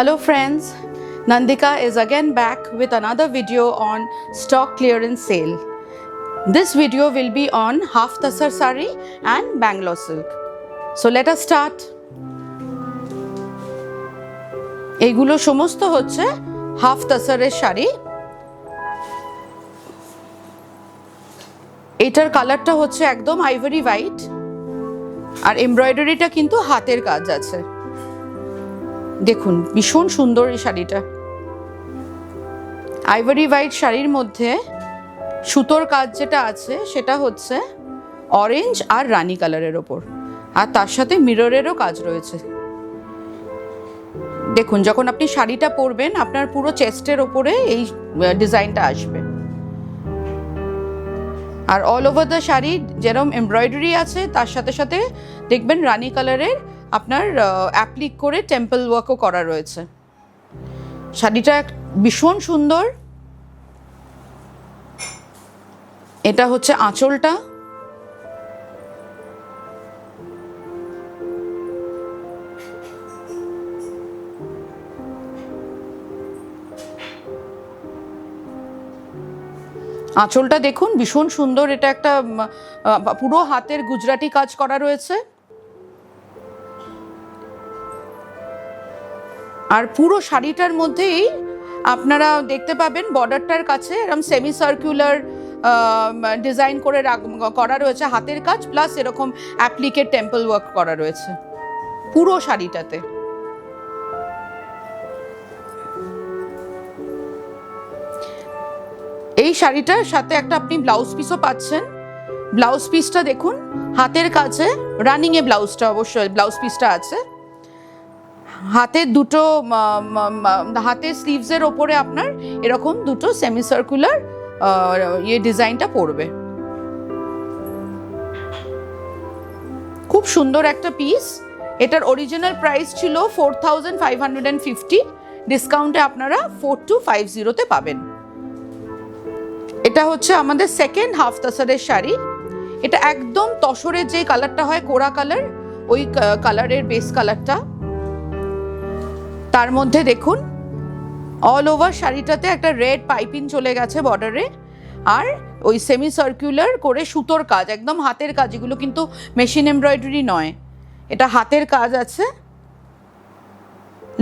Hello friends, Nandika is again back with another video on stock clearance sale. This video will be on half tasar sari and Bangalore silk. So let us start. এইগুলো সমস্ত হচ্ছে half তাসারের sari. এটার কালারটা হচ্ছে একদম ivory white আর এমব্রয়ডারিটা কিন্তু হাতের কাজ আছে। দেখুন ভীষণ সুন্দর এই শাড়িটা। আইভরি হোয়াইট শাড়ির মধ্যে সুতোর কাজ যেটা আছে সেটা হচ্ছে অরেঞ্জ আর রানী কালারের ওপর, আর তার সাথে মিররেরও কাজ রয়েছে। দেখুন যখন আপনি শাড়িটা পরবেন আপনার পুরো চেস্টের ওপরে এই ডিজাইনটা আসবে। আর অল ওভার দ্য শাড়ি যেরকম এমব্রয়ডারি আছে তার সাথে সাথে দেখবেন রানী কালারের আপনার অ্যাপ্লিক করে টেম্পল ওয়ার্কও করা রয়েছে। শাড়িটা ভীষণ সুন্দর। এটা হচ্ছে আঁচলটা। আঁচলটা দেখুন ভীষণ সুন্দর। এটা একটা পুরো হাতের গুজরাটি কাজ করা রয়েছে। আর পুরো শাড়িটার মধ্যেই আপনারা দেখতে পাবেন বর্ডারটার কাছে এরকম সেমি সার্কুলার ডিজাইন করে করা রয়েছে, হাতের কাজ প্লাস এরকম অ্যাপ্লিকেড টেম্পল ওয়ার্ক করা রয়েছে পুরো শাড়িটাতে। এই শাড়িটার সাথে একটা আপনি ব্লাউজ পিসও পাচ্ছেন। ব্লাউজ পিসটা দেখুন হাতের কাছে, রানিং এ ব্লাউজটা অবশ্যই ব্লাউজ পিসটা আছে। হাতের দুটো হাতের স্লিভসের ওপরে আপনার এরকম দুটো সেমি সার্কুলার ডিজাইনটা পড়বে। খুব সুন্দর একটা পিস। এটার অরিজিনাল প্রাইস ছিল 4550, ডিসকাউন্টে আপনারা 4250 পাবেন। এটা হচ্ছে আমাদের সেকেন্ড হাফ তাসারের শাড়ি। এটা একদম তসরের যে কালারটা হয় কোরা কালার, ওই কালারের বেস কালারটা। তার মধ্যে দেখুন অল ওভার শাড়িটাতে একটা রেড পাইপিং চলে গেছে বর্ডারে, আর ওই সেমি সার্কুলার করে সুতোর কাজ, একদম হাতের কাজ। এগুলো কিন্তু মেশিন এমব্রয়ডারি নয়, এটা হাতের কাজ আছে।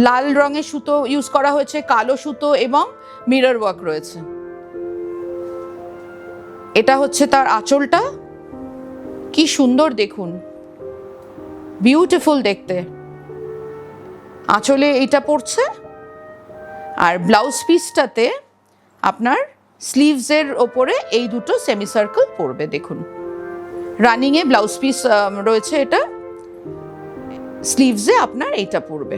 লাল রঙের সুতো ইউজ করা হয়েছে, কালো সুতো এবং মিরর ওয়ার্ক রয়েছে। এটা হচ্ছে তার আঁচলটা। কি সুন্দর দেখুন, বিউটিফুল দেখতে। আঁচলে এইটা পড়ছে, আর ব্লাউজ পিসটাতে আপনার স্লিভসের ওপরে এই দুটো সেমি সার্কেল পড়বে। দেখুন রানিংয়ে ব্লাউজ পিস রয়েছে, এটা স্লিভসে আপনার এইটা পড়বে।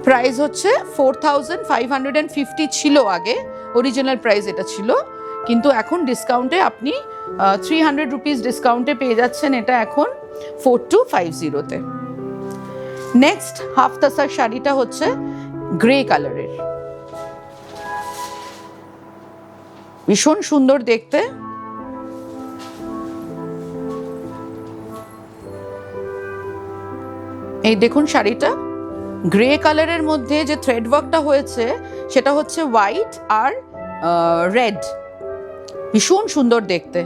প্রাইস হচ্ছে 4550 ছিল আগে, অরিজিনাল প্রাইস এটা ছিল, কিন্তু এখন ডিসকাউন্টে আপনি 300 রুপিস ডিসকাউন্টে পেয়ে যাচ্ছেন এটা এখন 4250-তে। নেক্সট হাফ তাসার শাড়িটা হচ্ছে গ্রে কালারের, ভীষণ সুন্দর দেখতে। এই দেখুন শাড়িটা গ্রে কালারের মধ্যে যে থ্রেড ওয়ার্কটা হয়েছে সেটা হচ্ছে হোয়াইট আর রেড, ভীষণ সুন্দর দেখতে।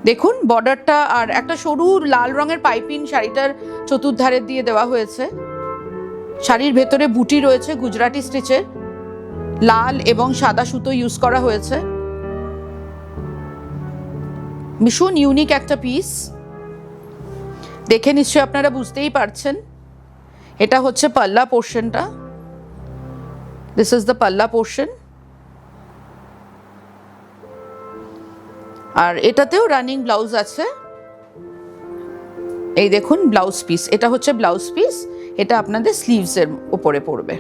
দেখুন বর্ডারটা আর একটা সরু লাল রঙের পাইপিং শাড়িটার চতুর্ধারের দিয়ে দেওয়া হয়েছে। শাড়ির ভেতরে বুটি রয়েছে গুজরাটি স্টিচের, লাল এবং সাদা সুতো ইউজ করা হয়েছে। ভীষণ ইউনিক একটা পিস, দেখে নিশ্চয়ই আপনারা বুঝতেই পারছেন। এটা হচ্ছে পাল্লা পোর্শনটা, দিস ইজ দ্য পাল্লা পোর্শন। আর এটাতেও রানিং ব্লাউজ আছে। এই দেখুন ব্লাউজ পিস, এটা হচ্ছে ব্লাউজ পিস। এটা আপনাদের স্লিভসের উপরে পড়বে,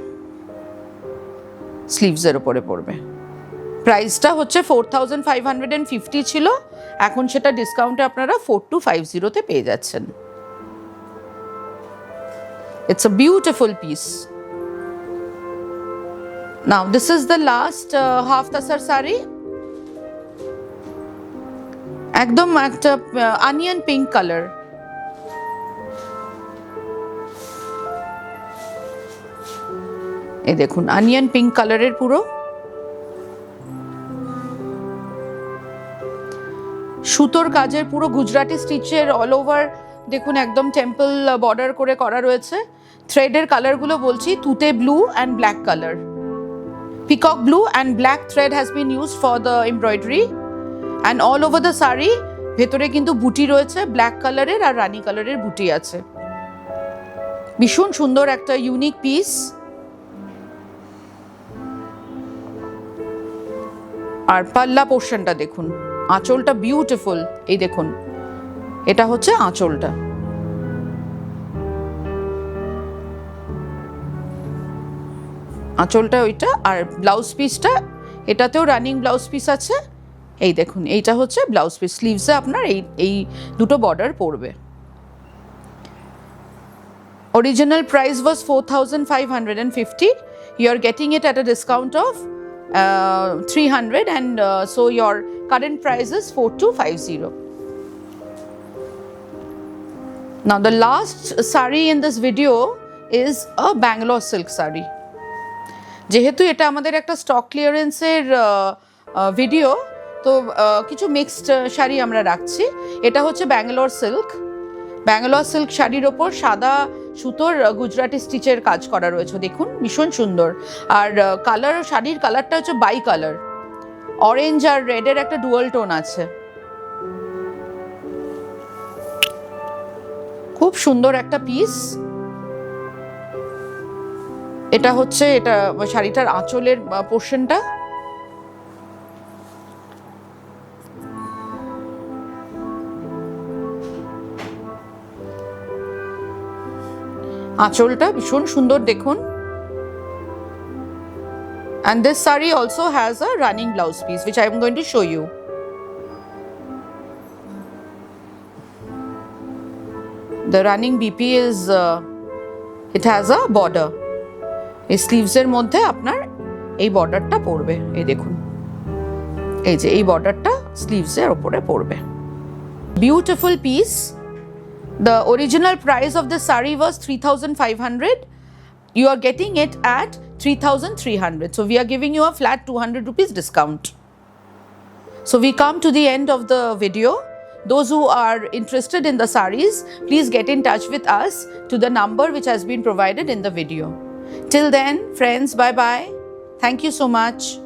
স্লিভসের উপরে পড়বে। প্রাইসটা হচ্ছে 4550 ছিল, এখন সেটা ডিসকাউন্টে আপনারা 4250-তে পেয়ে যাচ্ছেন। It's a beautiful piece. Now this is the last half tussar sari. একদম একটা অনিয়ন পিঙ্ক কালার। এই দেখুন অনিয়ন পিঙ্ক কালারের পুরো। সুতোর কাজের পুরো গুজরাটি স্টিচের অল ওভার দেখুন একদম টেম্পল বর্ডার করে করা রয়েছে। থ্রেডের কালারগুলো বলছি তুতে blue and black colour. Peacock blue and black thread has been used for the embroidery and all over the sari. ভেতরে কিন্তু বুটি রয়েছে ব্ল্যাক কালারের আর রানী কালারের বুটি আছে। ভীষণ সুন্দর একটা ইউনিক পিস। আর পাল্লা পোর্শনটা দেখুন, আঁচলটা বিউটিফুল। এই দেখুন এটা হচ্ছে আঁচলটা। আঁচলটা ওইটা, আর ব্লাউজ পিসটা এটাতেও রানিং ব্লাউজ পিস আছে। এই দেখুন এইটা হচ্ছে ব্লাউজ পিস। স্লিভসে আপনার এই দুটো বর্ডার পড়বে। Original price was 4,550. You are getting it at a discount of 300, and so your current price is 4,250. Now the last saree in this video is a Bangalore silk saree. যেহেতু এটা আমাদের একটা stock ক্লিয়ারেন্সের video, তো কিছু mixed sari আমরা রাখছি। এটা হচ্ছে ব্যাঙ্গালোর সিল্ক। ব্যাঙ্গালোর সিল্ক শাড়ির ওপর সাদা সুতোর গুজরাটি স্টিচের কাজ করা রয়েছে, দেখুন ভীষণ সুন্দর। আর কালার, শাড়ির কালারটা হচ্ছে বাই কালার, অরেঞ্জ আর রেডের একটা ডুয়াল টোন আছে। খুব সুন্দর একটা পিস। এটা হচ্ছে এটা শাড়িটার আঁচলের পোর্শনটা। আঁচলটা ভীষণ সুন্দর দেখুন। And this saree also has a running blouse piece which I am going to show you. The running BP is it has a border. এই স্লিভসের মধ্যে আপনার এই বর্ডারটা পড়বে। এই দেখুন এই যে এই বর্ডারটা স্লিভসের উপরে পড়বে। Beautiful piece. The original price of this saree was 3,500. You are getting it at 3,300. So we are giving you a flat 200 rupees discount. So we come to the end of the video. Those who are interested in the sarees, please get in touch with us to the number which has been provided in the video. Till then, friends, bye-bye. Thank you so much.